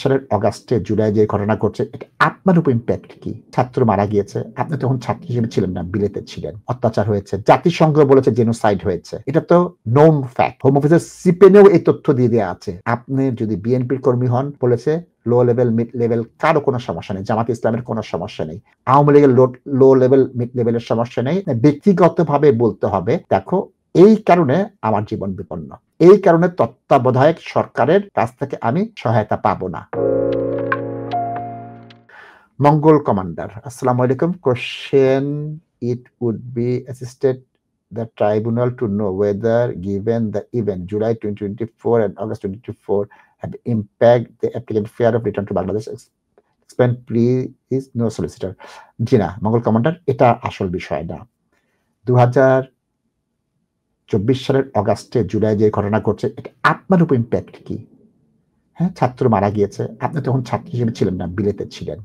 সালের অগাস্টে জুলাই যে ঘটনা ঘটছে এটা আপনার উপর ইম্প্যাক্ট কি? ছাত্র মারা গিয়েছে। আপনি তখন ছাত্র হিসেবে ছিলেন না, বিলেতে ছিলেন। অত্যাচার হয়েছে। জাতিসংঘ বলেছে জেনোসাইড হয়েছে। এটা তো নোন ফ্যাক্ট। হোম অফিসের সিপেনেও এই তথ্য দিয়ে দেয়া আছে। আপনি যদি বিএনপির কর্মী হন বলেছে লো লেভেল, মিড লেভেল কারো কোনো সমস্যা নেই। জামাত ইসলামের কোনো সমস্যা নেই। আওয়ামী লীগের লো লেভেল, মিড লেভেলের সমস্যা নেই। ব্যক্তিগতভাবে বলতে হবে, দেখো এই কারণে আমার জীবন বিপন্ন। এই কারণে তত্ত্বাবধায়ক সরকারের কাছ থেকে আমি সহায়তা পাবো না। মঙ্গল কমান্ডার, আসসালামু আলাইকুম। Question, it would be assisted the tribunal to know whether given the event July 2024 and August 2024 have impact the applicant fear of return to Bangladesh. Explain please, no solicitor. জি না, মঙ্গল কমান্ডার, এটা আসল বিষয় না। 2024 সালের অগাস্টে জুলাই যে ঘটনা ঘটছে এটা আপনার উপর ইম্প্যাক্ট কি? হ্যাঁ, ছাত্র মারা গিয়েছে। আপনি তখন ছাত্র হিসেবে ছিলেন না, বিলেতে ছিলেন।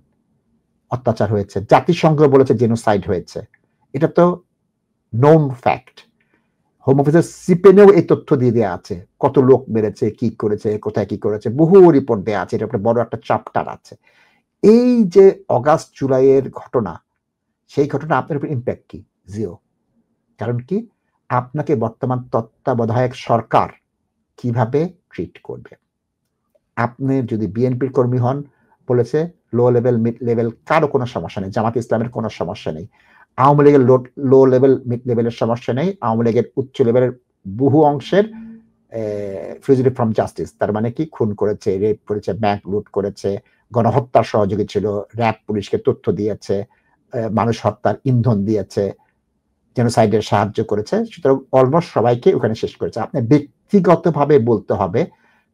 অত্যাচার হয়েছে। জাতিসংঘ বলেছে জেনোসাইড হয়েছে। এটা তো নোন ফ্যাক্ট। হোম অফিসের সিপেনেও এই তথ্য দিয়ে দেয়া আছে। কত লোক মেরেছে, কি করেছে, কোথায় কি করেছে, বহু রিপোর্ট দেয়া আছে। এটা একটা বড় একটা চ্যাপ্টার আছে। এই যে অগাস্ট জুলাইয়ের ঘটনা, সেই ঘটনা আপনার উপর ইম্প্যাক্ট কি? জিরো। কারণ কি? আপনাকে বর্তমান তত্ত্বাবধায়ক সরকার কিভাবে ট্রিট করবে? আপনি যদি বিএনপির কর্মী হন বলেছে লো লেভেল, মিড লেভেল কারো কোনো সমস্যা নেই। জামাত ইসলামের কোনো সমস্যা নেই। আওয়ামী লীগের লো লেভেল, মিড লেভেলের সমস্যা নেই। আওয়ামী লীগের উচ্চ লেভেলের বহু অংশের ফিউজিটিভ ফ্রম জাস্টিস, তার মানে কি খুন করেছে, রেপ করেছে, ব্যাংক লুট করেছে, গণহত্যার সহযোগী ছিল, র্যাব পুলিশকে তথ্য দিয়েছে, মানুষ হত্যার ইন্ধন দিয়েছে, জেনোসাইডের সাহায্য করেছে। সুতরাং অলমোস্ট সবাইকে ওখানে শেষ করেছে। আপনি ব্যক্তিগতভাবে বলতে হবে,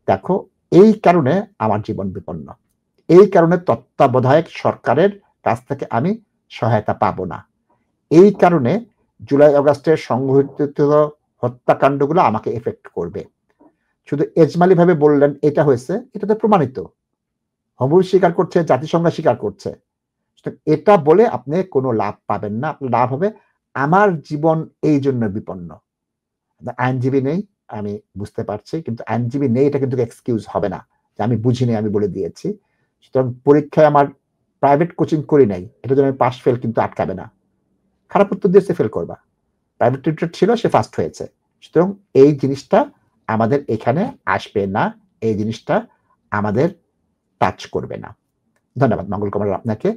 দেখো এই কারণে আমার জীবন বিপন্ন। এই কারণে তত্ত্বাবধায়ক সরকারের কাছ থেকে আমি সহায়তা পাবো না। এই কারণে জুলাই অগাস্টের সংঘটিত হত্যাকাণ্ডগুলো আমাকে এফেক্ট করবে। শুধু এজমালি ভাবে বললেন এটা হয়েছে, এটা তো প্রমাণিত। হোমরুল স্বীকার করছে, জাতিসংঘ স্বীকার করছে। এটা বলে আপনি কোনো লাভ পাবেন না। আপনার লাভ হবে আমার জীবন এই জন্য বিপন্ন। আইনজীবী নেই, আমি বুঝতে পারছি, কিন্তু আইনজীবী নেই এটা কিন্তু এক্সকিউজ হবে না যে আমি বুঝিনি, আমি বলে দিয়েছি। সুতরাং পরীক্ষায় আমার প্রাইভেট কোচিং করি নাই, এটা জন্য আমি পাস ফেল কিন্তু আটকাবে না। খারাপ উত্তর দিয়েছে, ফেল করবা। প্রাইভেট টিউটর ছিল, সে ফার্স্ট হয়েছে। সুতরাং এই জিনিসটা আমাদের এখানে আসবে না, এই জিনিসটা আমাদের টাচ করবে না। ধন্যবাদ মঙ্গল কুমার আপনাকে।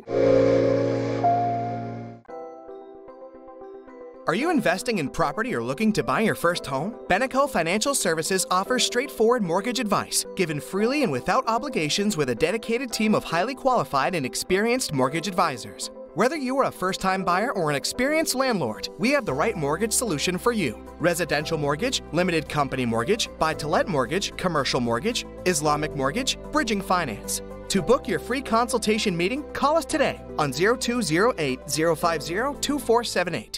Are you investing in property or looking to buy your first home? Beneco Financial Services offers straightforward mortgage advice, given freely and without obligations with a dedicated team of highly qualified and experienced mortgage advisors. Whether you are a first-time buyer or an experienced landlord, we have the right mortgage solution for you. Residential mortgage, limited company mortgage, buy-to-let mortgage, commercial mortgage, Islamic mortgage, bridging finance. To book your free consultation meeting, call us today on 0208 050 2478.